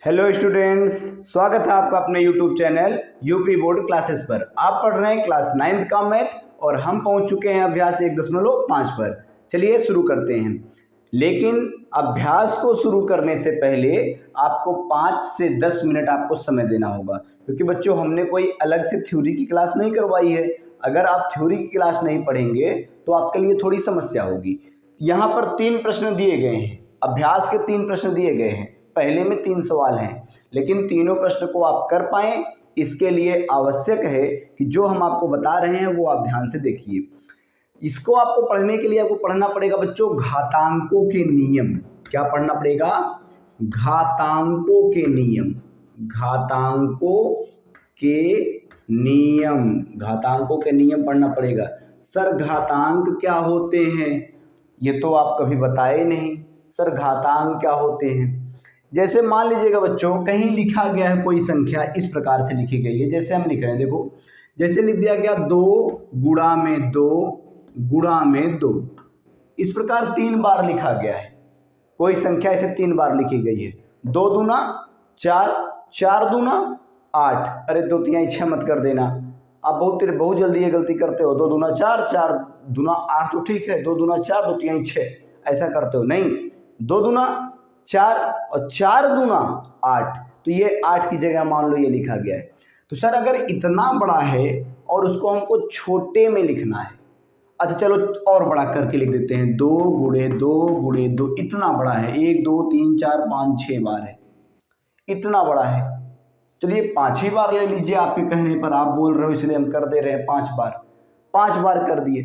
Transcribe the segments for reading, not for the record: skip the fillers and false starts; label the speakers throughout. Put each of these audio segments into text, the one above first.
Speaker 1: Hello students, स्वागत है आपका अपने YouTube channel UP board classes पर। आप पढ़ रहे हैं क्लास 9th का मैथ और हम पहुंच चुके हैं अभ्यास 1.5 पर। चलिए शुरू करते हैं। लेकिन अभ्यास को शुरू करने से पहले आपको 5 से 10 मिनट आपको समय देना होगा, क्योंकि बच्चों हमने कोई अलग से थ्योरी की क्लास नहीं करवाई है। अगर आप थ्योरी की क्लास नहीं पढ़ेंगे तो आपके लिए थोड़ी समस्या होगी। यहाँ पर 3 प्रश्न दिए गए हैं, अभ्यास के 3 प्रश्न दिए गए हैं। पहले में 3 सवाल हैं, लेकिन तीनों प्रश्न को आप कर पाएं इसके लिए आवश्यक है कि जो हम आपको बता रहे हैं वो आप ध्यान से देखिए। इसको आपको पढ़ने के लिए आपको पढ़ना पड़ेगा बच्चों घातांकों के नियम। क्या पढ़ना पड़ेगा? घातांकों के नियम। घातांकों के नियम, घातांकों के नियम पढ़ना पड़ेगा। सर घातांक क्या होते हैं, ये तो आप कभी बताए नहीं। सर घातांक क्या होते हैं? जैसे मान लीजिएगा बच्चों कहीं लिखा गया है कोई संख्या, इस प्रकार से लिखी गई है। जैसे हम लिख रहे हैं, देखो जैसे लिख दिया गया 2 गुणा में 2 गुणा में 2, इस प्रकार 3 बार लिखा गया है। कोई संख्या ऐसे 3 बार लिखी गई है। 2 दूना 4, 4 दूना 8। अरे 2 तिहाई 6 मत कर देना, आप बहुत जल्दी ये गलती करते हो। 2 दूना 4, 4 दूना 8 तो ठीक है, 2 दूना 4, 2 तिहाई 6 ऐसा करते हो। नहीं, 2 दूना 4 और 4 दूना 8, तो ये 8 की जगह मान लो ये लिखा गया है। तो सर अगर इतना बड़ा है और उसको हमको छोटे में लिखना है, अच्छा चलो और बड़ा करके लिख देते हैं। 2 गुणे 2 गुणे 2, इतना बड़ा है, 1 2 3 4 5 6 बार है, इतना बड़ा है। चलिए 5 ही बार ले लीजिए, आपके कहने पर, आप बोल रहे हो इसलिए हम कर दे रहे हैं 5 बार। 5 बार कर दिए।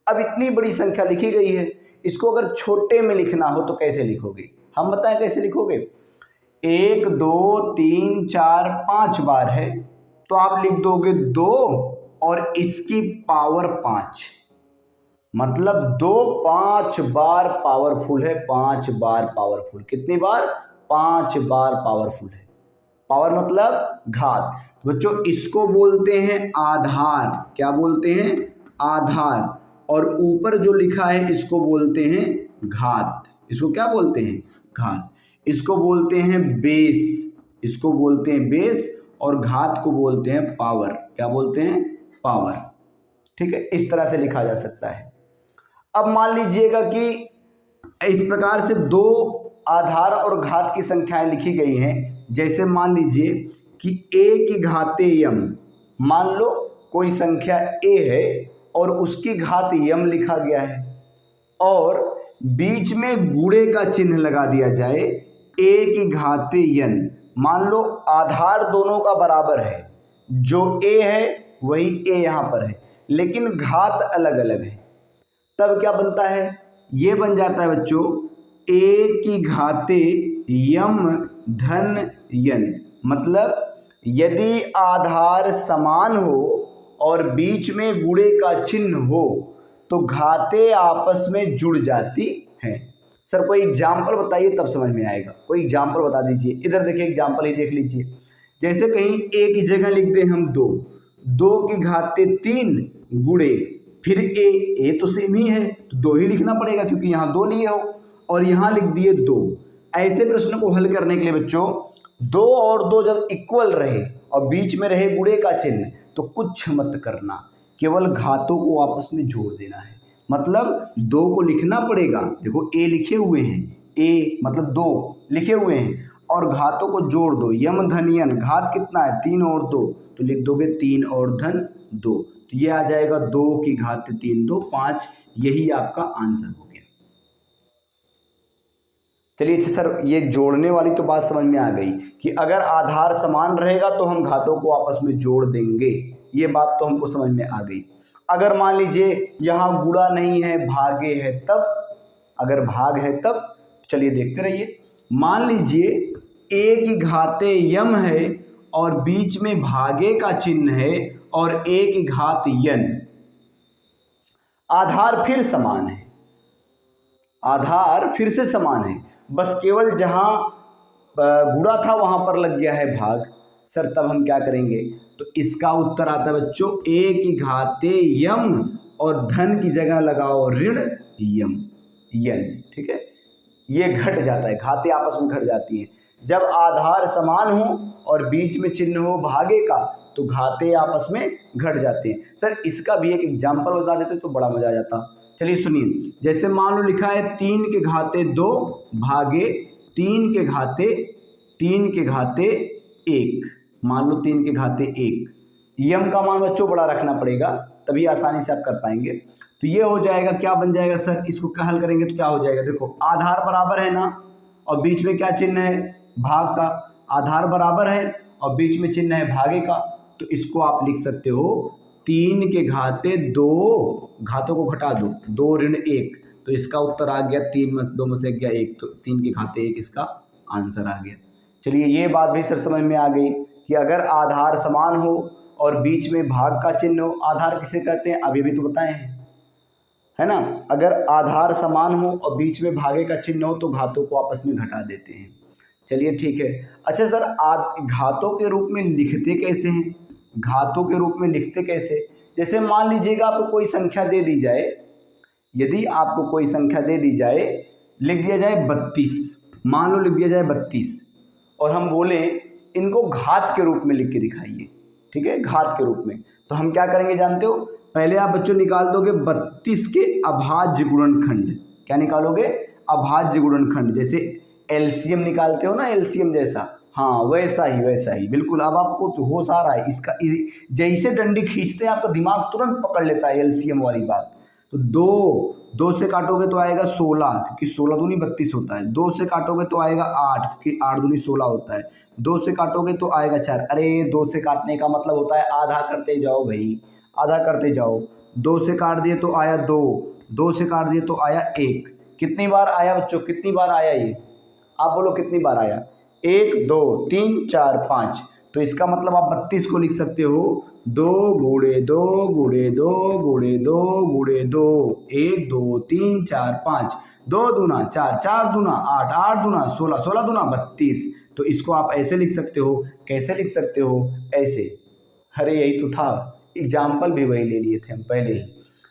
Speaker 1: अब इतनी बड़ी संख्या लिखी गई है, इसको अगर छोटे में लिखना हो तो कैसे लिखोगे? हम बताएं कैसे लिखोगे। 1 2 3 4 5 बार है तो आप लिख दोगे 2 और इसकी पावर 5, मतलब 2 5 बार पावरफुल है। 5 बार पावरफुल, कितनी बार? 5 बार पावरफुल है। पावर मतलब घात। बच्चों इसको बोलते हैं आधार। क्या बोलते हैं? आधार। और ऊपर जो लिखा है इसको बोलते हैं घात। इसको क्या बोलते हैं? घात। इसको बोलते हैं बेस। इसको बोलते हैं बेस और घात को बोलते हैं पावर। क्या बोलते हैं? पावर। ठीक है, इस तरह से लिखा जा सकता है। अब मान लीजिएगा कि इस प्रकार से 2 आधार और घात की संख्याएं लिखी गई हैं। जैसे मान लीजिए कि a की घाते m, मान लो कोई संख्या a है और उसकी घात m लिखा गया है और बीच में गुणे का चिन्ह लगा दिया जाए a की घाते n। मान लो आधार दोनों का बराबर है, जो a है वही a यहाँ पर है, लेकिन घात अलग अलग है। तब क्या बनता है? ये बन जाता है बच्चों a की घाते m धन n। मतलब यदि आधार समान हो और बीच में गुणे का चिन्ह हो तो घातें आपस में जुड़ जाती हैं। सर कोई एग्जाम्पल बताइए तब समझ में आएगा। कोई एग्जाम्पल बता दीजिए। इधर देखिए, एग्जाम्पल ही देख लीजिए। जैसे कहीं a की जगह लिख दें हम 2, 2 की घाते 3 गुणे फिर a तो सेम ही है तो 2 ही लिखना पड़ेगा क्योंकि यहाँ 2 लिए हो, और यहाँ लिख दिए 2। ऐसे प्रश्न को हल करने के लिए बच्चों 2 और 2 जब इक्वल रहे और बीच में रहे गुणे का चिन्ह तो कुछ मत करना, केवल घातों को आपस में जोड़ देना है। मतलब 2 को लिखना पड़ेगा, देखो a लिखे हुए हैं, a मतलब 2 लिखे हुए हैं और घातों को जोड़ दो। यम धन यन, घात कितना है? 3 और 2, तो लिख दोगे 3 और धन 2, तो ये आ जाएगा 2 की घात 3 2 5। यही आपका आंसर हो गया। चलिए अच्छा सर, ये जोड़ने वाली तो बात समझ में आ गई कि अगर आधार समान रहेगा तो हम घातों को आपस में जोड़ देंगे, ये बात तो हमको समझ में आ गई। अगर मान लीजिए यहाँ गुणा नहीं है, भागे है, तब? अगर भाग है तब चलिए देखते रहिए। मान लीजिए a की घाते m है और बीच में भागे का चिन्ह है और a की घात n। आधार फिर समान है, आधार फिर से समान है, बस केवल जहां गुणा था वहां पर लग गया है भाग। सर तब हम क्या करेंगे? तो इसका उत्तर आता है बच्चों a की घाते m और धन की जगह लगाओ ऋण m n। ठीक है, ये घट जाता है, घातें आपस में घट जाती हैं। जब आधार समान हो और बीच में चिन्ह हो भागे का तो घाते आपस में घट जाते हैं। सर इसका भी एक एग्जाम्पल बता देते तो बड़ा मजा आ जाता। चलिए सुनिए, जैसे मान लो लिखा है 3 के घाते 2 भागे 3 के घाते 1। मान लो 3 के घाते 1। यम का मान बच्चों बड़ा रखना पड़ेगा तभी आसानी से आप कर पाएंगे। तो ये हो जाएगा, क्या बन जाएगा सर, इसको हल करेंगे तो क्या हो जाएगा, देखो आधार बराबर है ना और बीच में क्या चिन्ह है, भाग का। आधार बराबर है और बीच में चिन्ह है भागे का, तो इसको आप लिख सकते हो 3 के घाते 2, घातों को घटा दो, 2 ऋण 1, तो इसका उत्तर आ गया 3 में 2 में से गया 1, तो 3 के घाते 1 इसका आंसर आ गया। चलिए ये बात भी सर समझ में आ गई कि अगर आधार समान हो और बीच में भाग का चिन्ह हो, आधार किसे कहते हैं अभी भी तो बताए हैं, है ना। अगर आधार समान हो और बीच में भागे का चिन्ह हो तो घातों को आपस में घटा देते हैं। चलिए ठीक है। अच्छा सर घातों के रूप में लिखते कैसे हैं, घातों के रूप में लिखते कैसे, जैसे मान लीजिएगा आपको कोई संख्या दे दी जाए, यदि आपको कोई संख्या दे दी जाए, लिख दिया जाए 32, मान लो लिख दिया जाए 32 और हम बोले इनको घात के रूप में लिख के दिखाइए, ठीक है, घात के रूप में, तो हम क्या करेंगे जानते हो, पहले आप बच्चों निकाल दोगे 32 के अभाज्य गुणनखंड। क्या निकालोगे, अभाज्य गुणनखंड, जैसे एलसीएम निकालते हो ना, एलसीएम जैसा, हाँ वैसा ही बिल्कुल। अब आपको तो होश आ रहा है इसका, जैसे डंडी खींचते हैं आपका दिमाग तुरंत पकड़ लेता है एलसीएम वाली बात। तो 2 से काटोगे तो आएगा 16, क्योंकि 16 दूनी 32 होता है। 2 से काटोगे तो आएगा 8, क्योंकि 8 दूनी 16 होता है। 2 से काटोगे तो आएगा 4। अरे 2 से काटने का मतलब होता है आधा करते जाओ भाई, आधा करते जाओ। 2 से काट दिए तो आया 2, 2 से काट दिए तो आया 1। कितनी बार आया बच्चों, कितनी बार आया ये, आप बोलो कितनी बार आया, 1 2 3 4 5। तो इसका मतलब आप 32 को लिख सकते हो 2 गुणे 2 गुणे 2 गुणे 2 गुणे 2, 1 2 3 4 5, 2 दूना 4, 4 दूना 8, 8 दूना 16, 16 दूना 32। तो इसको आप ऐसे लिख सकते हो, कैसे लिख सकते हो, ऐसे। अरे यही तो था, एग्जाम्पल भी वही ले लिए थे हम पहले ही।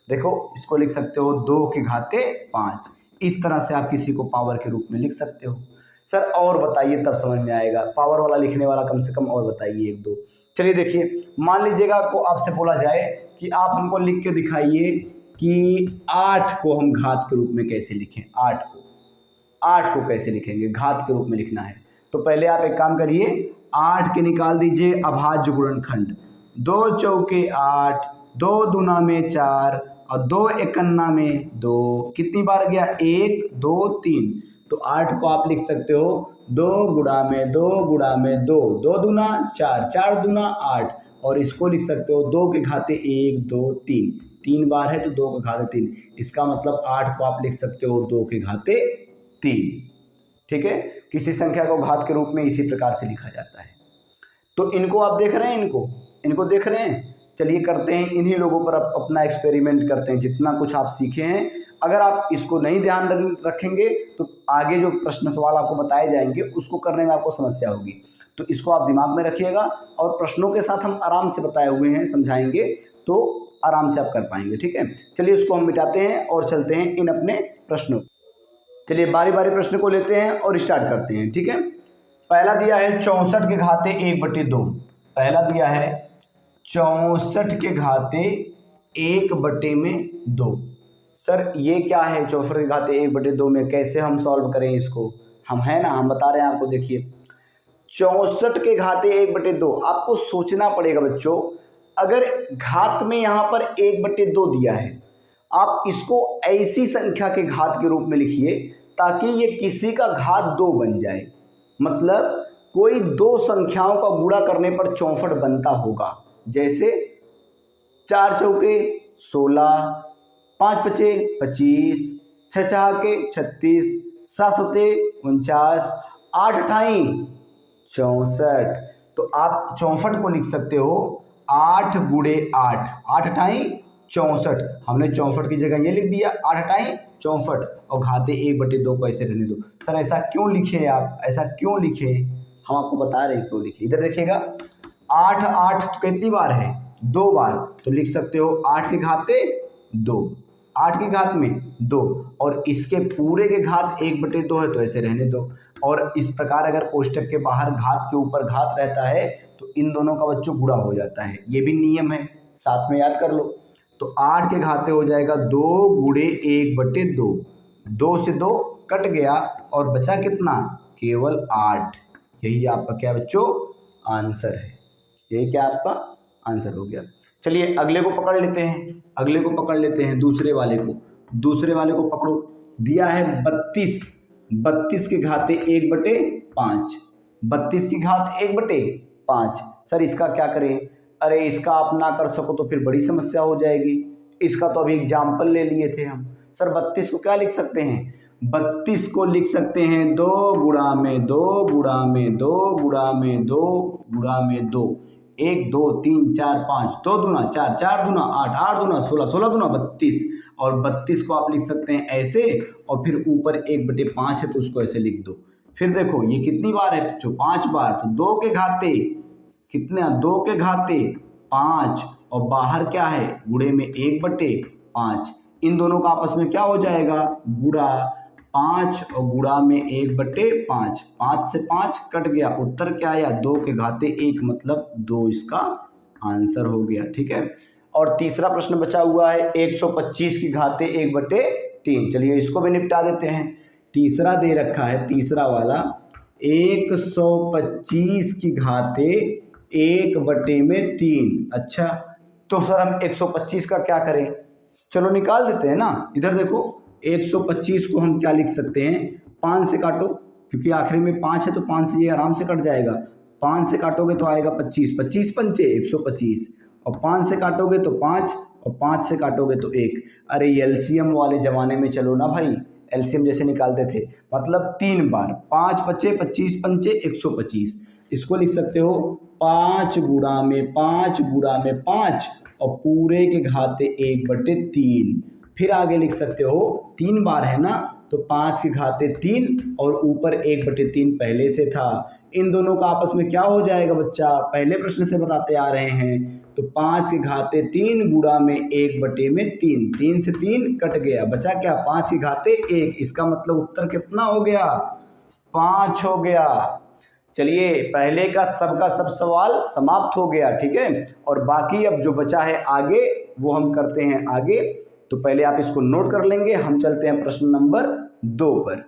Speaker 1: देखो इसको लिख सकते हो 2 के घाते 5, इस तरह से आप किसी को पावर के रूप में लिख सकते हो। सर और बताइए तब समझ में आएगा, पावर वाला लिखने वाला कम से कम और बताइए 1 2। चलिए देखिए, मान लीजिएगा आपको, आपसे बोला जाए कि आप हमको लिख के दिखाइए कि 8 को हम घात के रूप में कैसे लिखें, 8 को कैसे लिखेंगे, घात के रूप में लिखना है। तो पहले आप एक काम करिए, 8 के निकाल दीजिए अभाज्य गुणनखंड, 2 चौके 8, 2 दूना में 4 और 2 एकन्ना में 2। कितनी बार गया, 1 2 3। तो 8 को आप लिख सकते हो 2 गुणा में 2 गुणा में 2, 2 दूना 4, 4 दूना 8, और इसको लिख सकते हो 2 के घाते 1 2 3, 3 बार है तो 2 के घाते 3। इसका मतलब 8 को आप लिख सकते हो 2 के घाते 3। ठीक है, किसी संख्या को घात के रूप में इसी प्रकार से लिखा जाता है। तो इनको आप देख रहे हैं, इनको देख रहे हैं। चलिए करते हैं इन्हीं लोगों पर अपना एक्सपेरिमेंट करते हैं, जितना कुछ आप सीखे हैं। अगर आप इसको नहीं ध्यान रखेंगे तो आगे जो प्रश्न सवाल आपको बताए जाएंगे उसको करने में आपको समस्या होगी। तो इसको आप दिमाग में रखिएगा, और प्रश्नों के साथ हम आराम से बताए हुए हैं, समझाएंगे तो आराम से आप कर पाएंगे। ठीक है, चलिए इसको हम मिटाते हैं और चलते हैं इन अपने प्रश्नों। चलिए बारी बारी प्रश्न को लेते हैं और स्टार्ट करते हैं। ठीक है, पहला दिया है 64 के घाते 1/2। पहला दिया है 64 के घाते 1/2। सर ये क्या है, 64 के घाते 1/2 में कैसे हम सॉल्व करें इसको, हम है ना, हम बता रहे हैं आपको। देखिए 64 के घाते 1/2 आपको सोचना पड़ेगा बच्चों। अगर घात में यहाँ पर 1/2 दिया है, आप इसको ऐसी संख्या के घात के रूप में लिखिए ताकि ये किसी का घात 2 बन जाए। मतलब कोई 2 संख्याओं का गुणा करने पर 64 बनता होगा। जैसे 4 चौके 16, 5 पचे 25, 6 छके 36, 7 सते 49, 8 अठाई 64। तो आप 64 को लिख सकते हो 8 गुणे 8, 8 अठाई 64। हमने 64 की जगह ये लिख दिया 8 अठाई 64, और घाते 1/2 को ऐसे रहने दो। सर ऐसा क्यों लिखे आप, ऐसा क्यों लिखे, हम आपको बता रहे हैं क्यों लिखे। इधर देखिएगा 8 8 कितनी बार है, 2 बार, तो लिख सकते हो 8 के घाते 2, 8 की घात में 2, और इसके पूरे के घात 1/2 है तो ऐसे रहने दो। और इस प्रकार अगर कोष्टक के बाहर घात के ऊपर घात रहता है तो इन दोनों का बच्चों गुणा हो जाता है, ये भी नियम है, साथ में याद कर लो। तो 8 के घाते हो जाएगा 2 गुणे 1/2, 2 से 2 कट गया और बचा कितना, केवल 8। यही आपका क्या बच्चों आंसर है, यही क्या आपका आंसर हो गया। चलिए अगले को पकड़ लेते हैं, अगले को पकड़ लेते हैं, दूसरे वाले को, दूसरे वाले को पकड़ो। दिया है 32, 32 के घाते 1/5, 32 की घात 1/5। सर इसका क्या करें, अरे इसका आप ना कर सको तो फिर बड़ी समस्या हो जाएगी, इसका तो अभी एग्जाम्पल ले लिए थे हम। सर 32 को क्या लिख सकते हैं, 32 को लिख सकते हैं 2 गुणा में 2 गुणा में 2 गुणा में 2 गुणा में 2, 1 2 3 4 5, 2 दूना 4, 4 दूना 8, 8 दूना 16, 16 दूना 32। और 32 को आप लिख सकते हैं ऐसे, और फिर ऊपर 1/5 है तो उसको ऐसे लिख दो। फिर देखो ये कितनी बार है बच्चों, 5 बार, तो 2 के घाते कितने, 2 के घाते 5, और बाहर क्या है गुणे में 1/5। इन दोनों का आपस में क्या हो जाएगा, गुणा, 5 और गुणा में 1/5, 5 से 5 कट गया, उत्तर क्या आया 2 के घाते 1, मतलब 2 इसका आंसर हो गया। ठीक है, और तीसरा प्रश्न बचा हुआ है 125 की घाते 1/3। चलिए इसको भी निपटा देते हैं। तीसरा दे रखा है, तीसरा वाला 125 की घाते 1/3। अच्छा तो सर हम 125 का क्या करें, चलो निकाल देते हैं ना। इधर देखो 125 को हम क्या लिख सकते हैं, 5 से काटो, क्योंकि आखिरी में 5 है तो 5 से ये आराम से कट जाएगा। 5 से काटोगे तो आएगा 25, 25 पंचे 125, और 5 से काटोगे तो 5, और 5 से काटोगे तो 1। अरे एलसीएम वाले ज़माने में चलो ना भाई, एलसीएम जैसे निकालते थे, मतलब 3 बार, 5 पचे 25 पंचे 125। इसको लिख सकते हो 5 गुणा में 5 गुणा में 5, और पूरे के घाते 1/3। फिर आगे लिख सकते हो 3 बार है ना, तो 5 के घाते 3 और ऊपर 1/3 पहले से था। इन दोनों का आपस में क्या हो जाएगा बच्चा, पहले प्रश्न से बताते आ रहे हैं, तो 5 के घाते 3 गुणा में 1/3, 3 से 3 कट गया, बचा क्या 5 के घाते 1। इसका मतलब उत्तर कितना हो गया, 5 हो गया। चलिए पहले का सब सवाल समाप्त हो गया। ठीक है, और बाकी अब जो बचा है आगे वो हम करते हैं आगे। तो पहले आप इसको नोट कर लेंगे, हम चलते हैं प्रश्न नंबर 2 पर।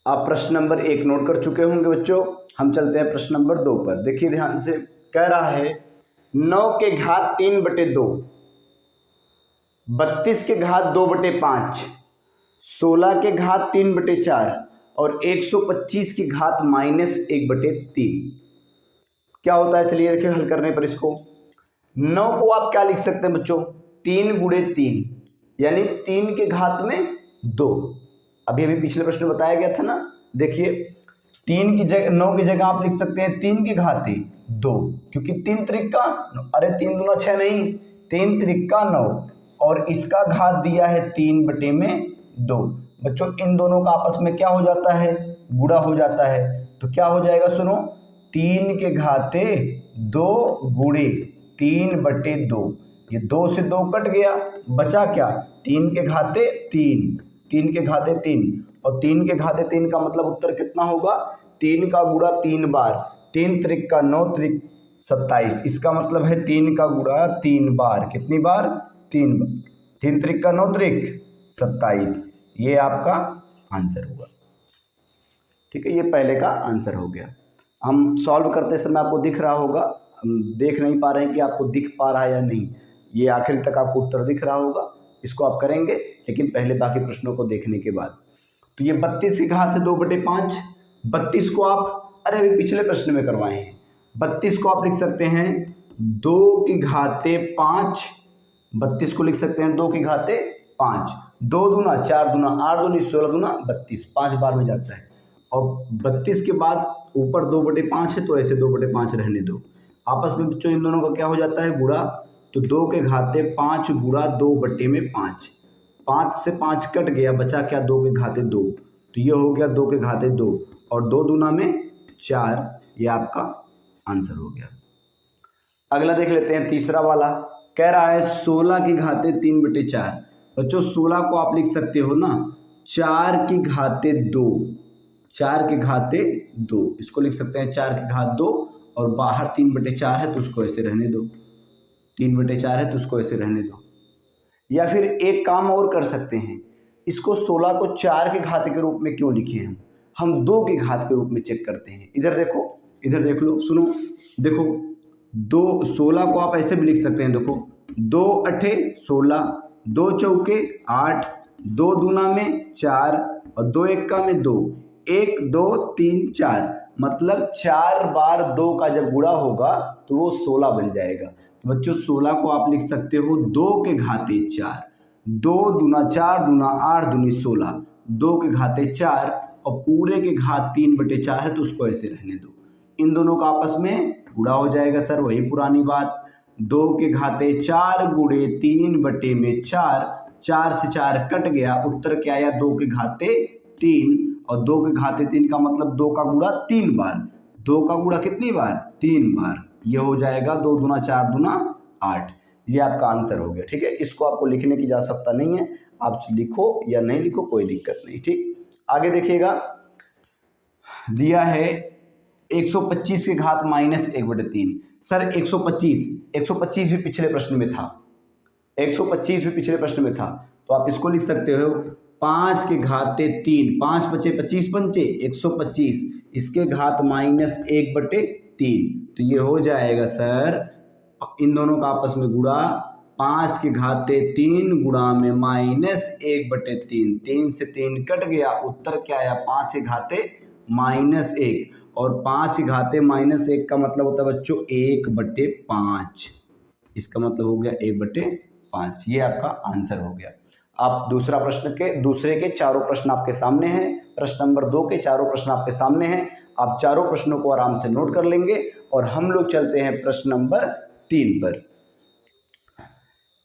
Speaker 1: आप प्रश्न नंबर 1 नोट कर चुके होंगे बच्चों, हम चलते हैं प्रश्न नंबर 2 पर। देखिए ध्यान से, कह रहा है 9 के घात 3/2, 32 के घात 2/5, 16 के घात 3/4 और 125 की घात -1/3 क्या होता है। चलिए देखिए हल करने पर इसको, 9 को आप क्या लिख सकते हैं बच्चों, 3 गुणे 3, यानी 3 के घात में 2। अभी पिछले प्रश्न में बताया गया था ना, देखिए 3 की जगह 9 की जगह आप लिख सकते हैं 3 के घाते 2, क्योंकि 3 त्रिका, अरे 3 दूना 6 नहीं, 3 त्रिका 9, और इसका घात दिया है 3/2। बच्चों इन दोनों का आपस में क्या हो जाता है, गुणा हो जाता है। तो क्या हो जाएगा सुनो, 3 के घाते 2 गुणे 3/2, ये 2 से 2 कट गया, बचा क्या 3 के घाते 3, 3 के घाते 3, और 3 के घाते 3 का मतलब उत्तर कितना होगा, 3 का गुणा 3 बार, 3 त्रिक 9 त्रिक 27, इसका मतलब है 3 का गुणा 3 बार, कितनी बार 3 बार, 3 त्रिक 9 त्रिक 27, ये आपका आंसर होगा। ठीक है, ये पहले का आंसर हो गया। हम सॉल्व करते समय आपको दिख रहा होगा, हम देख नहीं पा रहे हैं कि आपको दिख पा रहा है या नहीं, ये आखिरी तक आपको उत्तर दिख रहा होगा, इसको आप करेंगे, लेकिन पहले बाकी प्रश्नों को देखने के बाद। तो ये 32 की घात है 2/5, 32 को आप, अरे अभी पिछले प्रश्न में करवाए हैं, 32 को आप लिख सकते हैं 2 की घाते 5, 32 को लिख सकते हैं 2 की घाते 5, 2 दूना 4 दूना 8 दूनी 16 दूना 32, 5 बार में जाता है, और 32 के बाद ऊपर 2/5 है तो ऐसे 2/5 रहने दो। आपस में बच्चों इन दोनों का क्या हो जाता है, गुणा, तो 2 के घाते 5 गुणा 2/5, 5 से 5 कट गया, बचा क्या 2 के घाते 2, तो ये हो गया 2 के घाते 2, और 2 दूना में 4, ये आपका आंसर हो गया। अगला देख लेते हैं तीसरा वाला, कह रहा है 16 की घाते 3/4। बच्चों 16 को आप लिख सकते हो ना 4 की घाते 2, 4 की घाते 2, इसको लिख सकते हैं 4 की घात 2, और बाहर 3/4 है तो उसको ऐसे रहने दो, 3/4 है तो उसको ऐसे रहने दो। या फिर एक काम और कर सकते हैं, इसको 16 को 4 के घात के रूप में क्यों लिखे हैं, हम 2 के घात के रूप में चेक करते हैं। इधर देखो, इधर देख लो, सुनो, देखो 16 को आप ऐसे भी लिख सकते हैं, देखो 2 8 16, 2 चौके 8, 2 दूना में 4 और 2 एक्का में 2, 1 2 3 4, मतलब 4 बार 2 का जब गुणा होगा तो वो 16 बन जाएगा। तो बच्चों 16 को आप लिख सकते हो 2 के घाते 4, 2 दूना 4 दूना 8 दूनी 16, 2 के घाते 4 और पूरे के घात 3/4 है तो उसको ऐसे रहने दो। इन दोनों का आपस में गुणा हो जाएगा सर, वही पुरानी बात, 2 के घाते 4 गुणे 3/4, 4 से 4 कट गया, उत्तर क्या आया 2 के घाते 3, और 2 के घाते 3 का मतलब 2 का गुणा 3 बार, 2 का गुणा कितनी बार 3 बार, ये हो जाएगा 2 दूना 4 दूना 8, ये आपका आंसर हो गया। ठीक है, इसको आपको लिखने की आवश्यकता नहीं है, आप लिखो या नहीं लिखो कोई दिक्कत नहीं। ठीक, आगे देखिएगा, दिया है 125 की घात -1/3। सर 125 भी पिछले प्रश्न में था, 125 भी पिछले प्रश्न में था, तो आप इसको लिख सकते हो 5 के घाते 3, 5 बचे 25 पंचे 125, इसके घात -1/3, तो ये हो जाएगा सर इन दोनों का आपस में गुणा, 5 के घाते 3 गुणा में -1/3, 3 से 3 कट गया, उत्तर क्या आया 5 के घाते -1, और 5 के घाते -1 का मतलब होता है बच्चों 1/5, इसका मतलब हो गया 1/5, ये आपका आंसर हो गया। आप दूसरे के चारों प्रश्न आपके सामने हैं, प्रश्न नंबर 2 के चारों प्रश्न आपके सामने हैं, आप चारों प्रश्नों को आराम से नोट कर लेंगे और हम लोग चलते हैं प्रश्न नंबर 3 पर।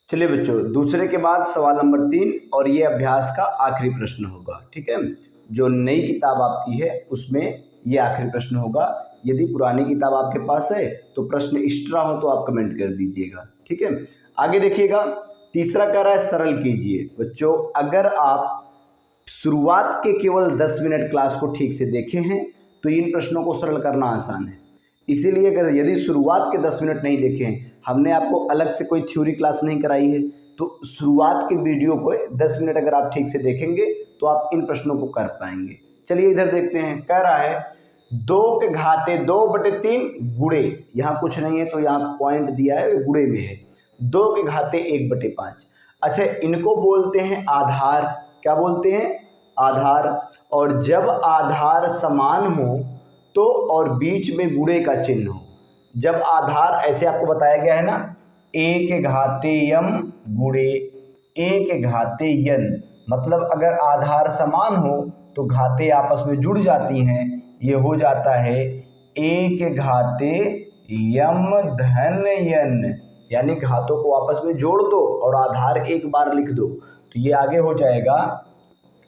Speaker 1: चलिए बच्चों, दूसरे के बाद सवाल नंबर 3 और ये अभ्यास का आखिरी प्रश्न होगा। ठीक है, जो नई किताब आपकी है उसमें ये आखिरी प्रश्न होगा। यदि पुरानी किताब आपके पास है तो प्रश्न एक्स्ट्रा हो तो आप कमेंट कर दीजिएगा। ठीक है, आगे देखिएगा, तीसरा कह रहा है सरल कीजिए। बच्चों अगर आप शुरुआत के केवल 10 मिनट क्लास को ठीक से देखे हैं तो इन प्रश्नों को सरल करना आसान है। इसीलिए अगर यदि शुरुआत के 10 मिनट नहीं देखे हैं, हमने आपको अलग से कोई थ्योरी क्लास नहीं कराई है, तो शुरुआत के वीडियो को 10 मिनट अगर आप ठीक से देखेंगे तो आप इन प्रश्नों को कर पाएंगे। चलिए इधर देखते हैं, कह रहा है 2 के घाते 2/3 गुणे, यहाँ कुछ नहीं है तो यहाँ पॉइंट दिया है गुणे में है, 2 के घाते 1/5। अच्छा, इनको बोलते हैं आधार, क्या बोलते हैं आधार, और जब आधार समान हो तो और बीच में गुणे का चिन्ह हो, जब आधार ऐसे आपको बताया गया है ना, a के घाते m गुणे a के घाते n, मतलब अगर आधार समान हो तो घाते आपस में जुड़ जाती हैं, ये हो जाता है a के घाते m धन n, यानी घातों को आपस में जोड़ दो और आधार एक बार लिख दो, तो ये आगे हो जाएगा,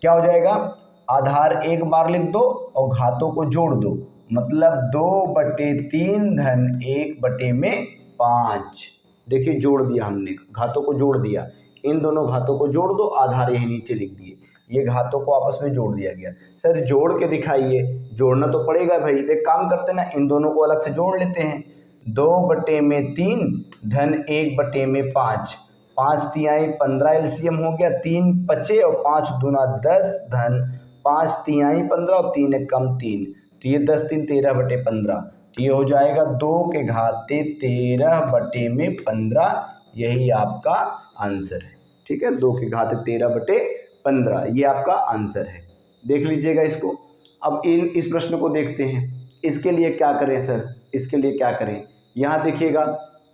Speaker 1: क्या हो जाएगा, आधार एक बार लिख दो और घातों को जोड़ दो, मतलब 2/3 धन 1/5। देखिए जोड़ दिया हमने, घातों को जोड़ दिया, इन दोनों घातों को जोड़ दो, आधार यही नीचे लिख दिए, ये घातों को आपस में जोड़ दिया गया। सर जोड़ के दिखाइए, जोड़ना तो पड़ेगा भाई, एक काम करते ना, इन दोनों को अलग से जोड़ लेते हैं, 2/3 धन 1/5, 5 तिहाई 15 एलसीएम हो गया, 3 बचे और 5 दूना 10 धन 5 तिहाई 15 और 3 एकम 3, तो ये 10 3 13/15, तो ये हो जाएगा 2 के घाते 13/15, यही आपका आंसर है। ठीक है, 2 के घाते 13/15 ये आपका आंसर है। देख लीजिएगा इसको। अब इस प्रश्न को देखते हैं, इसके लिए क्या करें सर, इसके लिए क्या करें, यहाँ देखिएगा,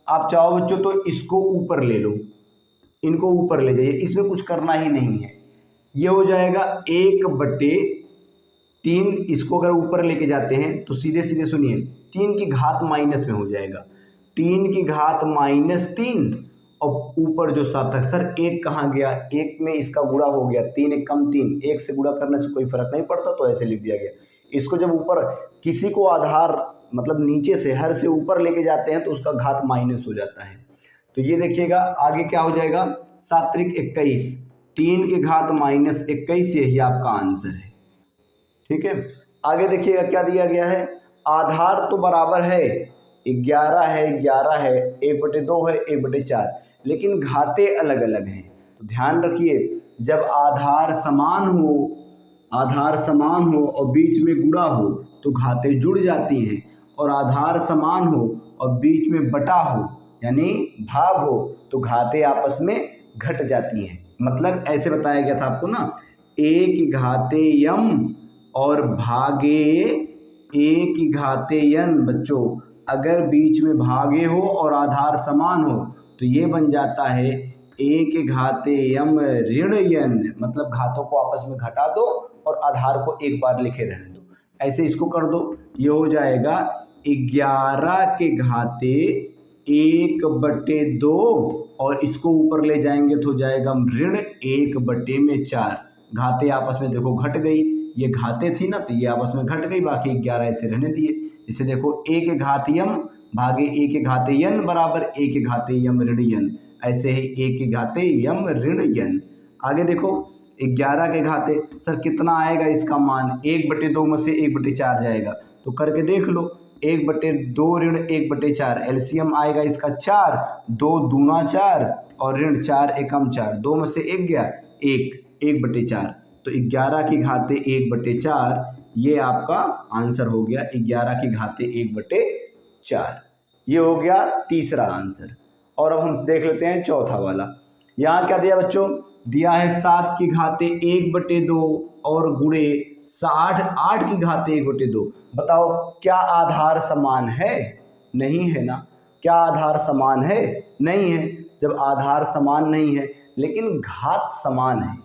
Speaker 1: आप चाहो बच्चों तो इसको ऊपर ले लो, इनको ऊपर ले जाइए, इसमें कुछ करना ही नहीं है, ये हो जाएगा 1/3, इसको अगर ऊपर लेके जाते हैं तो सीधे सीधे सुनिए 3 की घात माइनस में हो जाएगा, 3 की घात -3 और ऊपर जो सार्थक, सर 1 कहाँ गया, 1 में इसका गुणा हो गया, 3 एकम 3, 1 से गुणा करने से कोई फर्क नहीं पड़ता तो ऐसे लिख दिया गया। इसको जब ऊपर किसी को आधार मतलब नीचे से हर से ऊपर लेके जाते हैं तो उसका घात माइनस हो जाता है। तो ये देखिएगा आगे क्या हो जाएगा, 7 त्रिक 21, 3 के घात माइनस 21, यही आपका आंसर है। ठीक है, आगे देखिएगा क्या दिया गया है, आधार तो बराबर है, 11 है 11 है, 1/2 है 1/4, लेकिन घाते अलग अलग हैं। तो ध्यान रखिए, जब आधार समान हो और बीच में गुणा हो तो घाते जुड़ जाती हैं, और आधार समान हो और बीच में बटा हो यानी भाग हो तो घाते आपस में घट जाती हैं। मतलब ऐसे बताया गया था आपको ना, a की घाते m और भागे a की घाते n। बच्चों अगर बीच में भागे हो और आधार समान हो तो ये बन जाता है a के घाते m ऋण n, मतलब घातों को आपस में घटा दो और आधार को एक बार लिखे रहने दो। ऐसे इसको कर दो, ये हो जाएगा 11 के घाते 1/2 और इसको ऊपर ले जाएंगे तो हो जाएगा ऋण 1/4। घाते आपस में देखो घट गई, ये घाते थी ना तो ये आपस में घट गई, बाकी 11 ऐसे रहने दिए। इसे देखो a के घात m भागे a के घाते n बराबर a के घाते m ऋण n, ऐसे ही a के घाते m ऋण n। आगे देखो 11 के घाते, सर कितना आएगा इसका मान, 1/2 में से 1/4 जाएगा, तो करके देख लो, 1/2 ऋण 1/4, एलसीएम आएगा इसका 4, 2 दूना 4 और ऋण 4 एकम 4, 2 में से 1 गया 1/4, तो 11 की घाते 1/4, ये आपका आंसर हो गया 11 की घाते 1/4। ये हो गया तीसरा आंसर। और अब हम देख लेते हैं चौथा वाला। यहाँ क्या दिया बच्चों, दिया है 7 की घाते 1/2 और गुणे 8 की घाते 1/2। बताओ क्या आधार समान है, नहीं है ना। क्या आधार समान है, नहीं है। जब आधार समान नहीं है लेकिन घात समान है,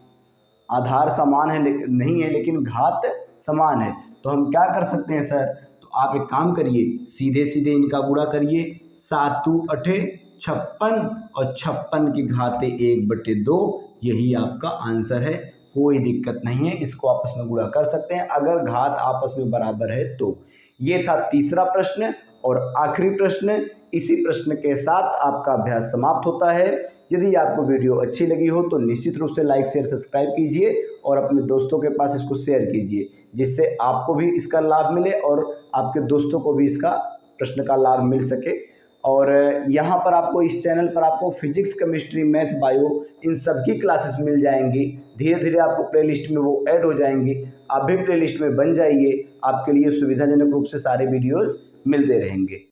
Speaker 1: आधार समान है नहीं है लेकिन घात समान है, तो हम क्या कर सकते हैं सर, तो आप एक काम करिए, सीधे सीधे इनका गुणा करिए, 7 8 56 और 56 की घाते 1/2, यही आपका आंसर है। कोई दिक्कत नहीं है, इसको आपस में गुणा कर सकते हैं अगर घात आपस में बराबर है तो। ये था तीसरा प्रश्न और आखिरी प्रश्न। इसी प्रश्न के साथ आपका अभ्यास समाप्त होता है। यदि आपको वीडियो अच्छी लगी हो तो निश्चित रूप से लाइक शेयर सब्सक्राइब कीजिए और अपने दोस्तों के पास इसको शेयर कीजिए, जिससे आपको भी इसका लाभ मिले और आपके दोस्तों को भी इसका प्रश्न का लाभ मिल सके। और यहाँ पर आपको इस चैनल पर आपको फिजिक्स केमिस्ट्री मैथ बायो इन सब की क्लासेस मिल जाएंगी। धीरे धीरे आपको प्लेलिस्ट में वो ऐड हो जाएंगी। आप भी प्लेलिस्ट में बन जाइए, आपके लिए सुविधाजनक रूप से सारे वीडियोस मिलते रहेंगे।